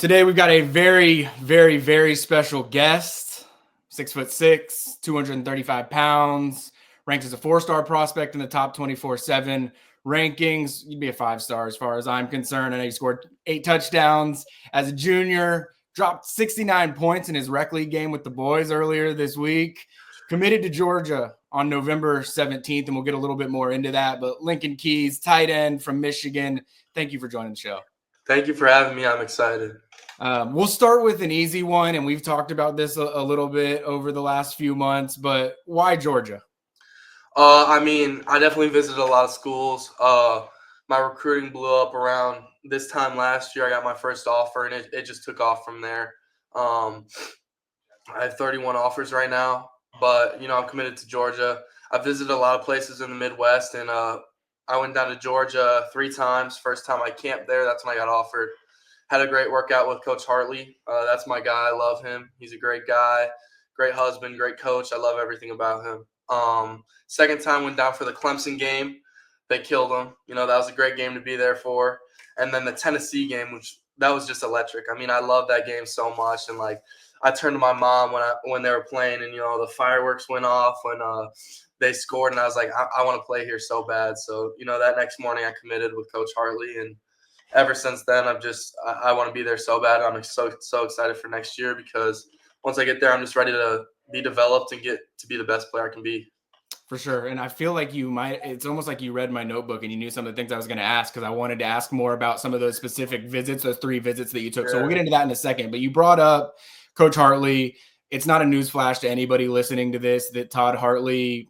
Today we've got a very, very, very special guest. 6'6", 235 pounds, ranked as a 4-star prospect in the top 24/7 rankings. You'd be a 5-star as far as I'm concerned. I know he scored 8 touchdowns as a junior, dropped 69 points in his rec league game with the boys earlier this week. Committed to Georgia on November 17th, and we'll get a little bit more into that. But Lincoln Keys, tight end from Michigan, thank you for joining the show. Thank you for having me. I'm excited. We'll start with an easy one, and we've talked about this a little bit over the last few months, but why Georgia? I definitely visited a lot of schools. My recruiting blew up around this time last year. I got my first offer, and it just took off from there. I have 31 offers right now, but, I'm committed to Georgia. I visited a lot of places in the Midwest, and I went down to Georgia 3 times. First time I camped there, that's when I got offered. Had a great workout with Coach Harley. That's my guy. I love him. He's a great guy, great husband, great coach. I love everything about him. Second time went down for the Clemson game. They killed them. That was a great game to be there for. And then the Tennessee game, that was just electric. I love that game so much. And I turned to my mom when they were playing, and the fireworks went off when they scored, and I was like, I want to play here so bad. So that next morning I committed with Coach Harley, and ever since then I want to be there so bad. I'm so excited for next year because once I get there, I'm just ready to be developed and get to be the best player I can be. For sure. And I feel like it's almost like you read my notebook and you knew some of the things I was going to ask, because I wanted to ask more about some of those specific visits, those 3 visits that you took. Yeah. So we'll get into that in a second. But you brought up Coach Harley. It's not a newsflash to anybody listening to this that Todd Hartley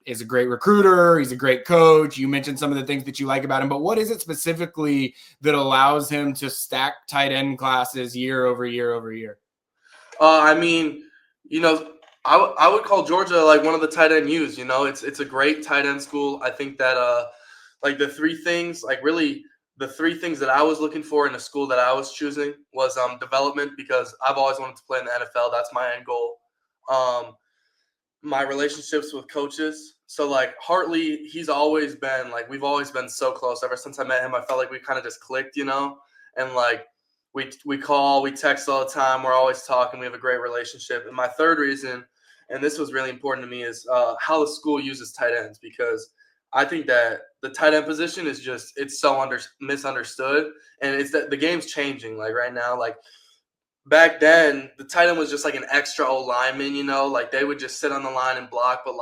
is a great recruiter. He's a great coach. You mentioned some of the things that you like about him, but what is it specifically that allows him to stack tight end classes year over year over year? I would call Georgia like one of the tight end U's. It's a great tight end school. I think that the 3 things, the 3 things that I was looking for in the school that I was choosing was development, because I've always wanted to play in the NFL. That's my end goal. My relationships with coaches. So Hartley, he's always been we've always been so close. Ever since I met him, I felt like we kind of just clicked, and we call, we text all the time. We're always talking. We have a great relationship. And my third reason, and this was really important to me, is how the school uses tight ends, because I think that the tight end position is it's so misunderstood, and it's that the game's changing. Right now, back then, the tight end was just an extra O lineman, they would just sit on the line and block. But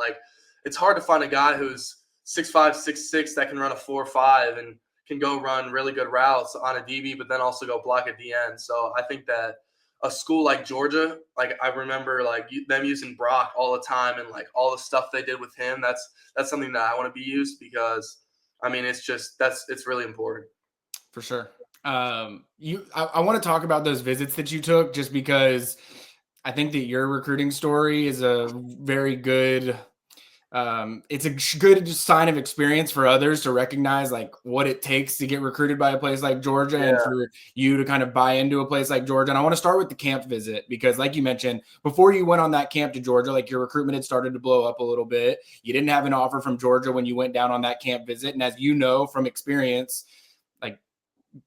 it's hard to find a guy who's 6'5", 6'6" that can run a 4.5 and can go run really good routes on a DB, but then also go block at the end. So I think that a school like Georgia, I remember them using Brock all the time, and all the stuff they did with him. That's something that I want to be used, because it's really important. For sure. I want to talk about those visits that you took, just because I think that your recruiting story is a very good it's a good sign of experience for others to recognize what it takes to get recruited by a place like Georgia, and for you to kind of buy into a place like Georgia. And I want to start with the camp visit, because like you mentioned, before you went on that camp to Georgia, your recruitment had started to blow up a little bit. You didn't have an offer from Georgia when you went down on that camp visit. And as you know from experience,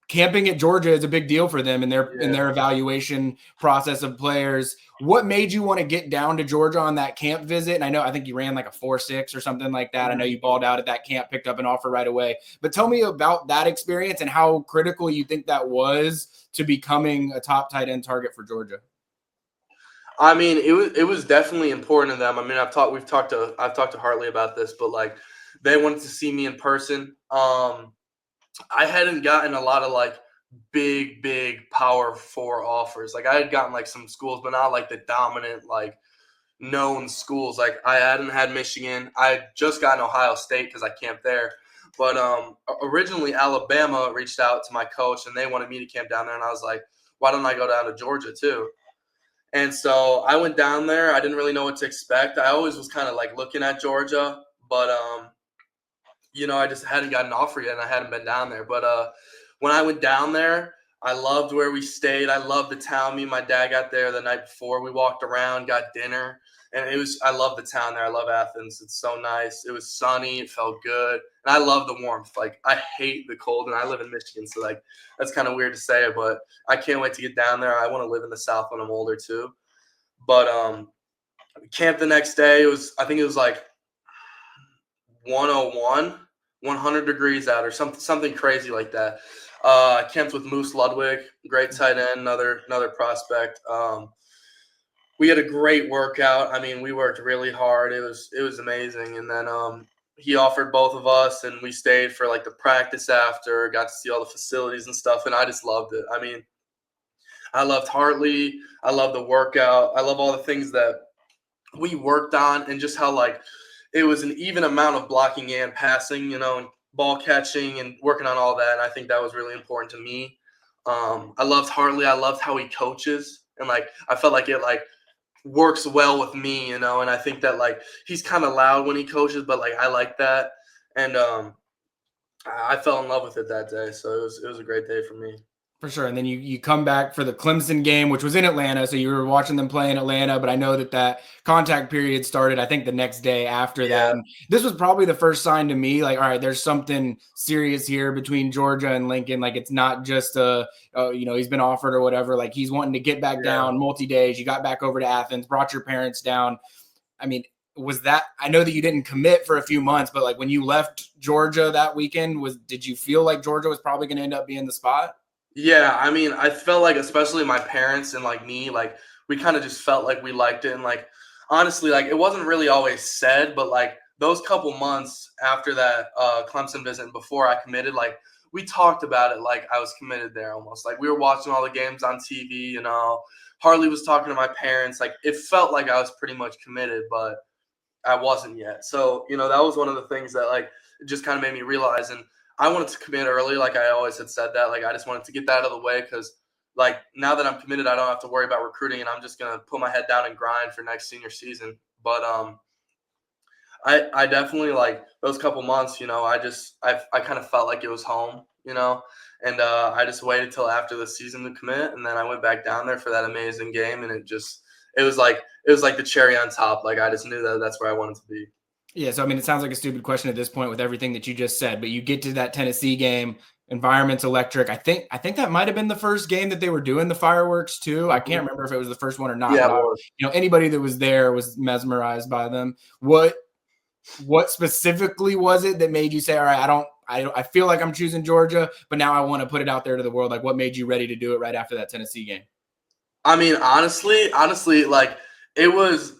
camping at Georgia is a big deal for them in their evaluation process of players. What made you want to get down to Georgia on that camp visit? And I think you ran a 4.6 or something like that. I know you balled out at that camp, picked up an offer right away. But tell me about that experience and how critical you think that was to becoming a top tight end target for Georgia. It was definitely important to them. I've talked to Hartley about this, but they wanted to see me in person. I hadn't gotten a lot of big power 4 offers. I had gotten some schools, but not the dominant known schools. I hadn't had Michigan. I had just gotten Ohio State because I camped there. But originally Alabama reached out to my coach, and they wanted me to camp down there, and I was like, why don't I go down to Georgia too? And so I went down there. I didn't really know what to expect. I always was kind of looking at Georgia, but I just hadn't gotten an offer yet, and I hadn't been down there. But when I went down there, I loved where we stayed. I loved the town. Me and my dad got there the night before. We walked around, got dinner, and I love the town there. I love Athens. It's so nice. It was sunny. It felt good, and I love the warmth. Like, I hate the cold, and I live in Michigan, so like that's kind of weird to say, but I can't wait to get down there. I want to live in the South when I'm older too. But camp the next day. I think it was like 101, 100 degrees out, or something crazy like that. I camped with Moose Ludwig, great tight end, another prospect. We had a great workout. I mean, we worked really hard. It was amazing. And then he offered both of us, and we stayed for like the practice after, got to see all the facilities and stuff, and I just loved it. I mean, I loved Hartley. I love the workout. I love all the things that we worked on, and just how like it was an even amount of blocking and passing, and ball catching and working on all that. And I think that was really important to me. I loved Hartley. I loved how he coaches, and like I felt like it like works well with me, and I think that like he's kind of loud when he coaches, but like I like that. And I fell in love with it that day. So it was a great day for me. For sure. And then you come back for the Clemson game, which was in Atlanta. So you were watching them play in Atlanta, but I know that contact period started, I think, the next day after that. And this was probably the first sign to me, like, all right, there's something serious here between Georgia and Lincoln. Like, it's not just he's been offered or whatever. Like, he's wanting to get back down multi-days. You got back over to Athens, brought your parents down. I mean, I know that you didn't commit for a few months, but like when you left Georgia that weekend, did you feel like Georgia was probably going to end up being the spot? Yeah, I mean, I felt like, especially my parents and like me, like we kind of just felt like we liked it. And like, honestly, like it wasn't really always said, but like those couple months after that Clemson visit and before I committed, like we talked about it like I was committed there almost. Like we were watching all the games on TV, Harley was talking to my parents. Like it felt like I was pretty much committed, but I wasn't yet. So, that was one of the things that like it just kind of made me realize. And I wanted to commit early. Like I always had said that, like I just wanted to get that out of the way, because like now that I'm committed, I don't have to worry about recruiting, and I'm just going to put my head down and grind for next senior season. But I definitely, like those couple months, I kind of felt like it was home, and I just waited till after the season to commit. And then I went back down there for that amazing game. And it was like the cherry on top. Like I just knew that that's where I wanted to be. Yeah, so I mean, it sounds like a stupid question at this point with everything that you just said, but you get to that Tennessee game, environment's electric. I think that might have been the first game that they were doing the fireworks too. I can't remember if it was the first one or not. Yeah, but anybody that was there was mesmerized by them. What specifically was it that made you say, all right, I feel like I'm choosing Georgia, but now I want to put it out there to the world? Like, what made you ready to do it right after that Tennessee game? I mean, honestly, like it was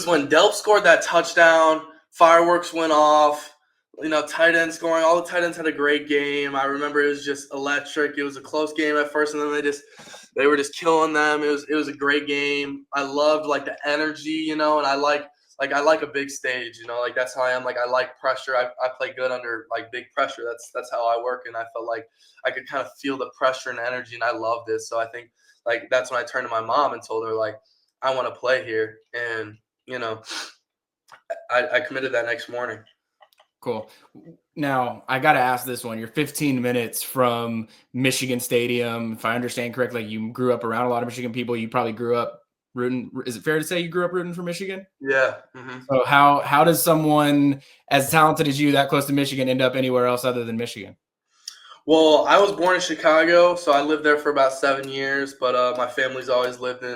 when Delp scored that touchdown, fireworks went off, tight end scoring. All the tight ends had a great game. I remember it was just electric. It was a close game at first, and then they were just killing them. It was a great game. I loved like the energy, and I like a big stage, like that's how I am. Like I like pressure. I play good under like big pressure. That's how I work, and I felt like I could kind of feel the pressure and energy, and I loved it. So I think like that's when I turned to my mom and told her like I want to play here, and I committed that next morning. Cool. Now, I got to ask this one. You're 15 minutes from Michigan Stadium. If I understand correctly, you grew up around a lot of Michigan people. You probably grew up rooting. Is it fair to say you grew up rooting for Michigan? Yeah. Mm-hmm. So how does someone as talented as you, that close to Michigan, end up anywhere else other than Michigan? Well, I was born in Chicago, so I lived there for about 7 years, but my family's always lived in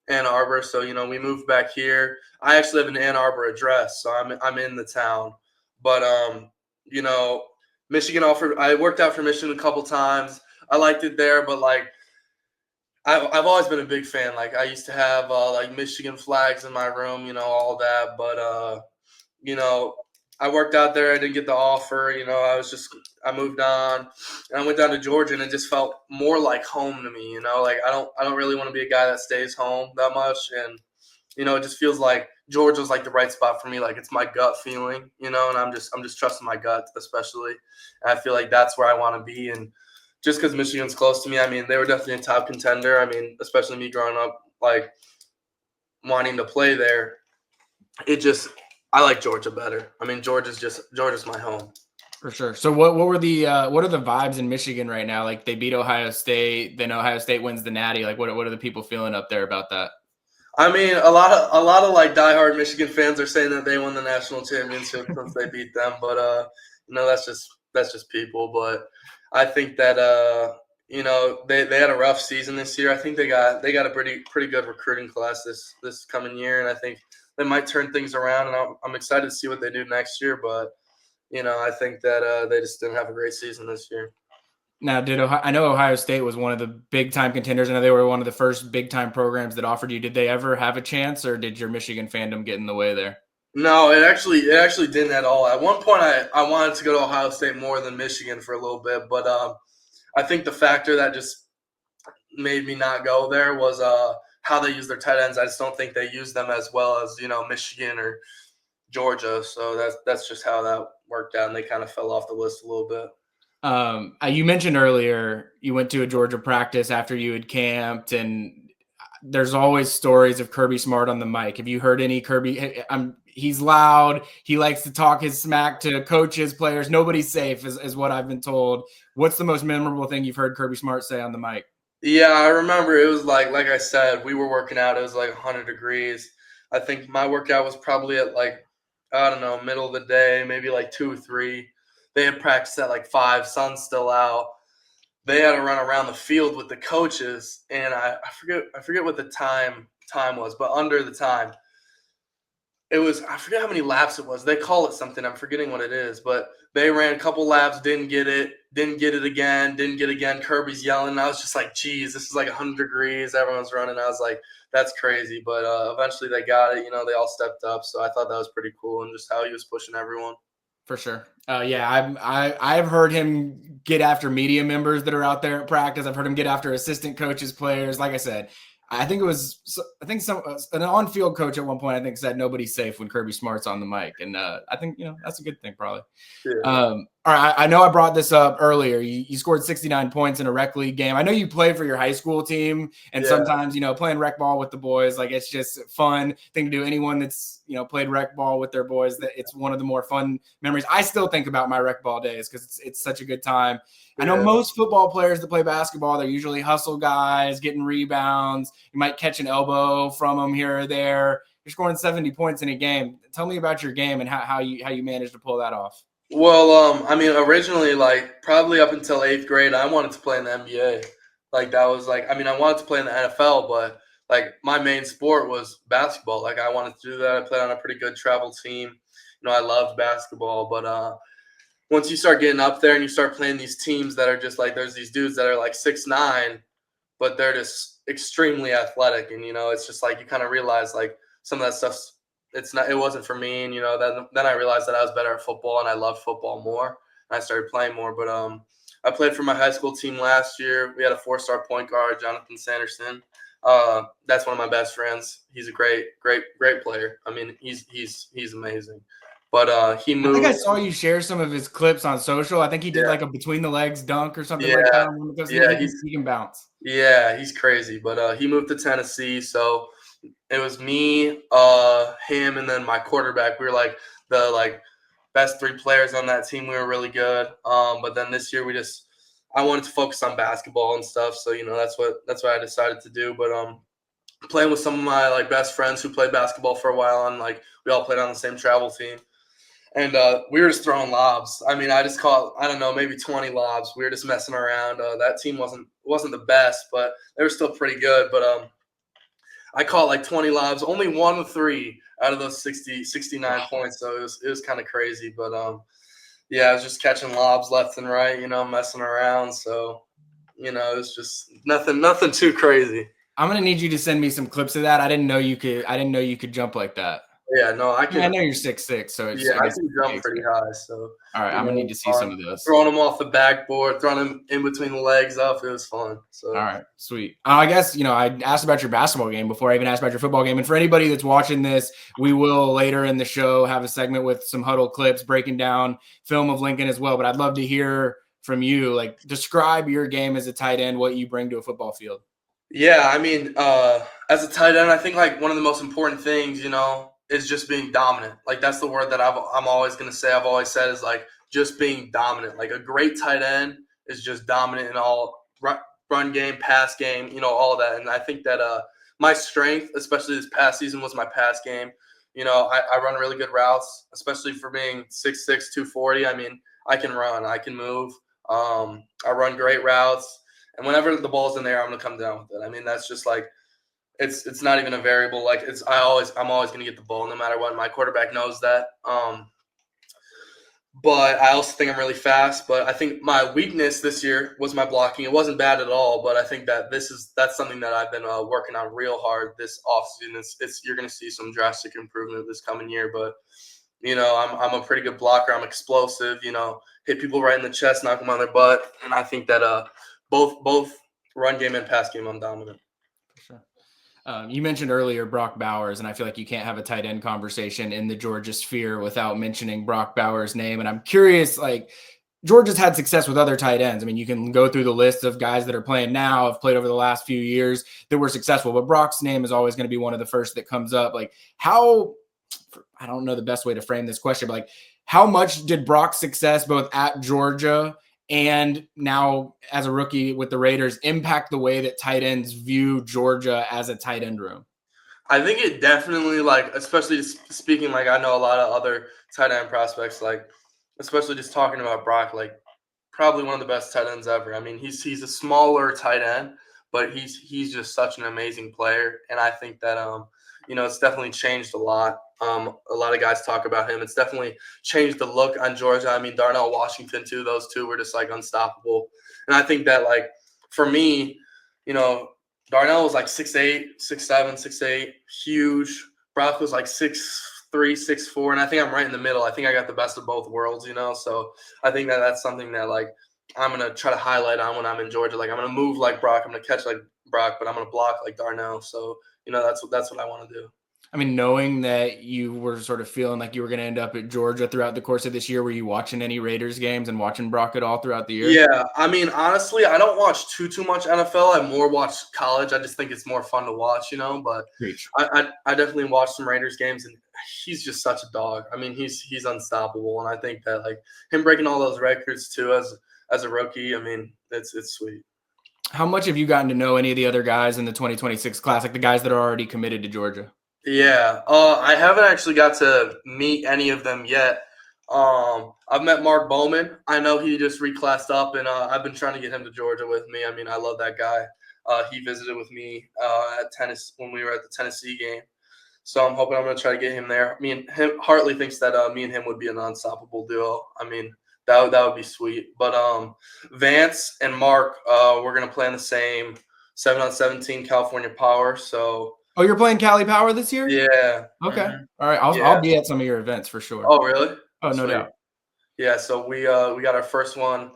Ann Arbor, so we moved back here. I actually have an Ann Arbor address, so I'm in the town. But Michigan offered. I worked out for Michigan a couple times. I liked it there, but like I've always been a big fan. Like I used to have like Michigan flags in my room, all that. But I worked out there. I didn't get the offer. I moved on, and I went down to Georgia, and it just felt more like home to me. Like I don't really want to be a guy that stays home that much, and it just feels like Georgia's like the right spot for me. Like it's my gut feeling, and I'm just trusting my gut, especially. And I feel like that's where I want to be, and just because Michigan's close to me, I mean, they were definitely a top contender. I mean, especially me growing up, like wanting to play there. I like Georgia better. I mean, Georgia's my home. For sure. So what are the vibes in Michigan right now? Like they beat Ohio State, then Ohio State wins the Natty. Like what are the people feeling up there about that? I mean, a lot of like diehard Michigan fans are saying that they won the national championship since they beat them, but that's just people. But I think that they had a rough season this year. I think they got a pretty good recruiting class this coming year, and I think they might turn things around. And I'm excited to see what they do next year. But I think that they just didn't have a great season this year. Now, I know Ohio State was one of the big time contenders. I know they were one of the first big time programs that offered you. Did they ever have a chance, or did your Michigan fandom get in the way there? No, it actually didn't at all. At one point, I wanted to go to Ohio State more than Michigan for a little bit, but I think the factor that just made me not go there was how they use their tight ends. I just don't think they use them as well as Michigan or Georgia. So that's just how that worked out, and they kind of fell off the list a little bit. You mentioned earlier you went to a Georgia practice after you had camped, and there's always stories of Kirby Smart on the mic. Have you heard any Kirby? He's loud. He likes to talk his smack to coaches, players. Nobody's safe, is what I've been told. What's the most memorable thing you've heard Kirby Smart say on the mic? Yeah, I remember it was like I said, we were working out. It was like 100 degrees. I think my workout was probably at I don't know, middle of the day, maybe like 2 or 3. They had practiced at like 5, sun's still out. They had to run around the field with the coaches, and I forget what the time was, but under the time. It was, I forget how many laps it was. They call it something. I'm forgetting what it is, but they ran a couple laps, didn't get it again, didn't get it again. Kirby's yelling. And I was just like, geez, this is like 100 degrees. Everyone's running. I was like, that's crazy. But eventually they got it. They all stepped up. So I thought that was pretty cool, and just how he was pushing everyone. For sure. Yeah, I've heard him get after media members that are out there at practice. I've heard him get after assistant coaches, players. Like I said, I think an on-field coach at one point, I think, said nobody's safe when Kirby Smart's on the mic. And I think, that's a good thing probably. Yeah. All right. I know I brought this up earlier. You scored 69 points in a rec league game. I know you played for your high school team, and sometimes, playing rec ball with the boys, like it's just a fun thing to do. Anyone that's, played rec ball with their boys, that it's one of the more fun memories. I still think about my rec ball days because it's such a good time. I know most football players that play basketball, they're usually hustle guys, getting rebounds. You might catch an elbow from them here or there. You're scoring 70 points in a game. Tell me about your game and how you managed to pull that off. Well, I mean, originally, probably up until 8th grade, I wanted to play in the NBA. That was I wanted to play in the NFL, but my main sport was basketball. I wanted to do that. I played on a pretty good travel team. I loved basketball, but once you start getting up there and you start playing these teams that are just there's these dudes that are 6'9", but they're just extremely athletic, and it's just you kind of realize some of that stuff's it wasn't for me, and then I realized that I was better at football and I loved football more, and I started playing more. But I played for my high school team last year. We had a 4-star point guard, Jonathan Sanderson. That's one of my best friends. He's a great player. I mean, he's amazing. But he moved. I think I saw you share some of his clips on social. I think he did a between the legs dunk or something like that. Yeah, he can bounce. Yeah, he's crazy. But he moved to Tennessee, so it was me, him, and then my quarterback. We were the best 3 players on that team. We were really good. But then this year I wanted to focus on basketball and stuff. So that's what I decided to do. But playing with some of my best friends who played basketball for a while, and we all played on the same travel team. And we were just throwing lobs. I mean, I just caught, I don't know, maybe 20 lobs. We were just messing around. That team wasn't the best, but they were still pretty good. But I caught 20 lobs, only 1 of 3 out of those 69 points. So it was kind of crazy. But yeah, I was just catching lobs left and right, messing around. So it was just nothing too crazy. I'm gonna need you to send me some clips of that. I didn't know you could jump like that. Yeah, no, I can. I know you're 6'6", so I can jump pretty high. So all right, I'm gonna need to see some of those. Throwing them off the backboard, throwing them in between the legs up. It was fun. So all right, sweet. I guess I asked about your basketball game before I even asked about your football game. And for anybody that's watching this, we will later in the show have a segment with some huddle clips breaking down film of Lincoln as well. But I'd love to hear from you. Describe your game as a tight end, what you bring to a football field. Yeah, I mean, as a tight end, I think one of the most important things, is just being dominant. That's the word that I'm always going to say. I've always said is just being dominant. Like a great tight end is just dominant in all run game, pass game, all that. And I think that my strength, especially this past season, was my pass game. I run really good routes, especially for being 6'6", 240. I mean, I can run, I can move. I run great routes, and whenever the ball's in there, I'm gonna come down with it. I mean, that's just like it's not even a variable. Like I'm always gonna get the ball no matter what. My quarterback knows that. But I also think I'm really fast. But I think my weakness this year was my blocking. It wasn't bad at all, but I think that that's something that I've been working on real hard this offseason. You're going to see some drastic improvement this coming year. But I'm a pretty good blocker. I'm explosive. Hit people right in the chest, knock them on their butt, and I think that both run game and pass game, I'm dominant. For sure. You mentioned earlier Brock Bowers, and I feel like you can't have a tight end conversation in the Georgia sphere without mentioning Brock Bowers' name. And I'm curious, like, Georgia's had success with other tight ends. I mean, you can go through the list of guys that are playing now, have played over the last few years that were successful, but Brock's name is always going to be one of the first that comes up. Like, I don't know the best way to frame this question, but like, how much did Brock's success both at Georgia and now as a rookie with the Raiders impact the way that tight ends view Georgia as a tight end room? I think it definitely, like, especially speaking, like, I know a lot of other tight end prospects, like, especially just talking about Brock, like, probably one of the best tight ends ever. I mean, he's a smaller tight end, but he's just such an amazing player, and I think that it's definitely changed a lot. A lot of guys talk about him. It's definitely changed the look on Georgia. I mean, Darnell Washington too. Those two were just like unstoppable. And I think that, like, for me, Darnell was like 6'8", 6'7", 6'8", huge. Brock was like 6'3", 6'4", and I think I'm right in the middle. I think I got the best of both worlds, So I think that that's something that, like, I'm going to try to highlight on when I'm in Georgia. Like, I'm going to move like Brock. I'm going to catch like Brock, but I'm going to block like Darnell. So, that's what I want to do. I mean, knowing that you were sort of feeling like you were going to end up at Georgia throughout the course of this year, were you watching any Raiders games and watching Brock at all throughout the year? Yeah, I mean, honestly, I don't watch too much NFL. I more watch college. I just think it's more fun to watch, But I definitely watch some Raiders games, and he's just such a dog. I mean, he's unstoppable, and I think that, like, him breaking all those records too as a rookie, I mean, it's sweet. How much have you gotten to know any of the other guys in the 2026 class, like the guys that are already committed to Georgia? Yeah, I haven't actually got to meet any of them yet. I've met Mark Bowman. I know he just reclassed up, and I've been trying to get him to Georgia with me. I mean, I love that guy. He visited with me at tennis when we were at the Tennessee game. So I'm hoping I'm going to try to get him there. Hartley thinks that me and him would be an unstoppable duo. I mean, that would be sweet. But Vance and Mark, we're going to play in the same 7-on-17 California Power. So. Oh, you're playing Cali Power this year? Yeah. Okay. Mm-hmm. All right. I'll be at some of your events for sure. Oh, really? Oh, no doubt. Yeah. So we got our first one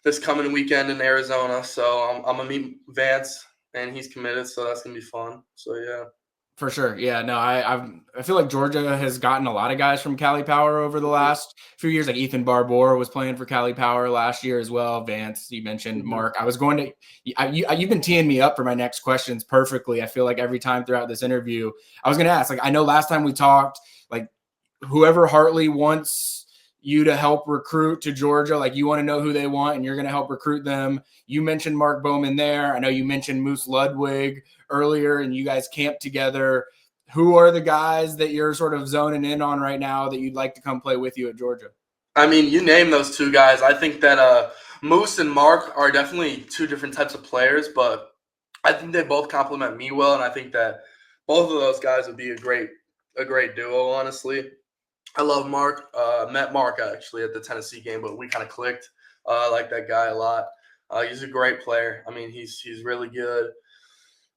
this coming weekend in Arizona. So I'm gonna meet Vance, and he's committed. So that's gonna be fun. So yeah. For sure. Yeah, no, I feel like Georgia has gotten a lot of guys from Cali Power over the last few years. Like Ethan Barbour was playing for Cali Power last year as well. Vance, you mentioned Mark. I was going to you've been teeing me up for my next questions perfectly. I feel like every time throughout this interview, I was going to ask, like, I know last time we talked, like, whoever Hartley wants you to help recruit to Georgia, like, you want to know who they want and you're going to help recruit them. You mentioned Mark Bowman there. I know you mentioned Moose Ludwig earlier, and you guys camped together. Who are the guys that you're sort of zoning in on right now that you'd like to come play with you at Georgia? I mean, you name those two guys. I think that Moose and Mark are definitely two different types of players, but I think they both complement me well, and I think that both of those guys would be a great duo, honestly. I love Mark. Met Mark actually at the Tennessee game, but we kind of clicked. I like that guy a lot. He's a great player. I mean, he's really good.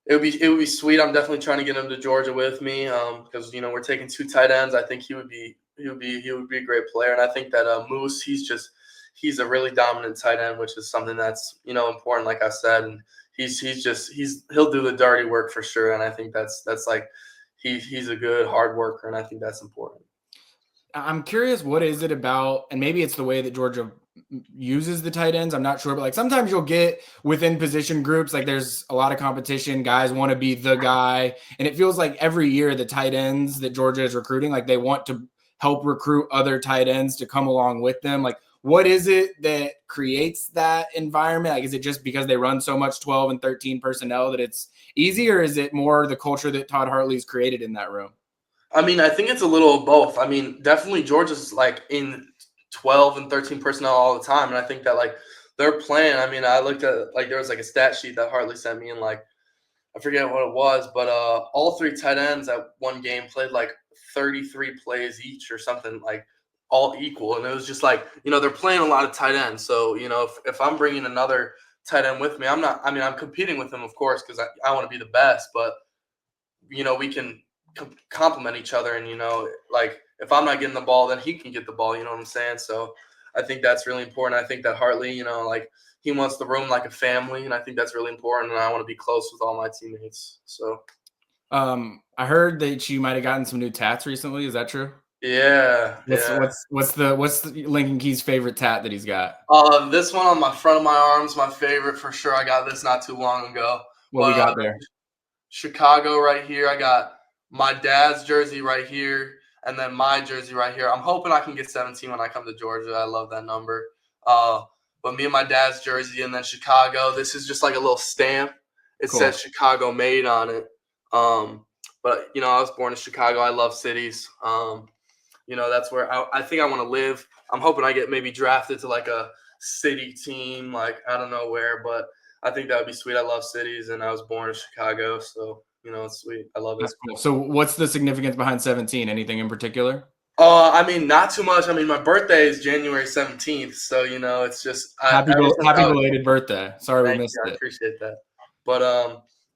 It would be sweet. I'm definitely trying to get him to Georgia with me because we're taking two tight ends. I think he would be a great player, and I think that Moose, he's a really dominant tight end, which is something that's important, like I said, and he'll do the dirty work for sure, and I think that's like he's a good hard worker, and I think that's important. I'm curious, what is it about, and maybe it's the way that Georgia uses the tight ends, I'm not sure, but like sometimes you'll get within position groups, like there's a lot of competition, guys want to be the guy, and it feels like every year the tight ends that Georgia is recruiting, like they want to help recruit other tight ends to come along with them. Like, What is it that creates that environment? Like, is it just because they run so much 12 and 13 personnel that it's easy, or is it more the culture that Todd Hartley's created in that room? I mean, I think it's a little of both. I mean, definitely Georgia's like in 12 and 13 personnel all the time. And I think that like their plan, I mean, I looked at like there was like a stat sheet that Hartley sent me and like I forget what it was, but all three tight ends at one game played like 33 plays each or something like all equal. And it was just like, they're playing a lot of tight ends. So, if I'm bringing another tight end with me, I'm competing with him, of course, because I want to be the best, but, we can complement each other. And, like if I'm not getting the ball, then he can get the ball. You know what I'm saying? So I think that's really important. I think that Hartley, like he wants the room like a family. And I think that's really important. And I want to be close with all my teammates. So. I heard that you might have gotten some new tats recently. Is that true? Yeah. What's the Lincoln Key's favorite tat that he's got? This one on my front of my arm's my favorite for sure. I got this not too long ago. What we got there? Chicago right here. I got my dad's jersey right here, and then my jersey right here. I'm hoping I can get 17 when I come to Georgia. I love that number. But me and my dad's jersey, and then Chicago. This is just like a little stamp. It says Chicago made on it. But I was born in Chicago. I love cities. That's where I think I want to live. I'm hoping I get maybe drafted to like a city team, like I don't know where, but I think that would be sweet. I love cities, and I was born in Chicago, so it's sweet. I love it. That's cool. So what's the significance behind 17? Anything in particular? I mean, not too much. I mean, my birthday is January 17th, so it's just happy belated birthday. Sorry we missed it. I appreciate that. But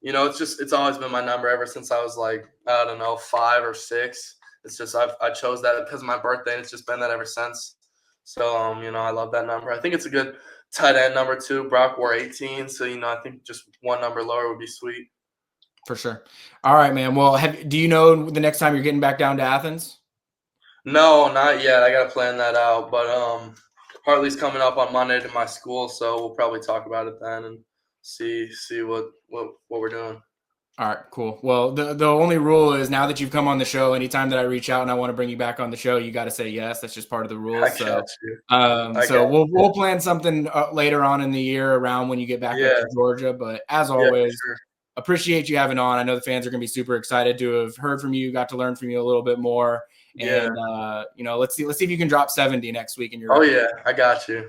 it's always been my number ever since I was like, I don't know, 5 or 6. It's just I chose that because of my birthday, and it's just been that ever since. So I love that number. I think it's a good tight end number too. Brock wore 18, so I think just one number lower would be sweet. For sure. All right, man. Well, do you know the next time you're getting back down to Athens? No, not yet. I gotta plan that out. But Hartley's coming up on Monday to my school, so we'll probably talk about it then and see what we're doing. All right, cool. Well, the only rule is now that you've come on the show, anytime that I reach out and I want to bring you back on the show, you got to say yes. That's just part of the rules. We'll plan something later on in the year around when you get back up to Georgia. But as always, appreciate you having on. I know the fans are going to be super excited to have heard from you, got to learn from you a little bit more. And let's see if you can drop 70 next week in your. Oh yeah, I got you.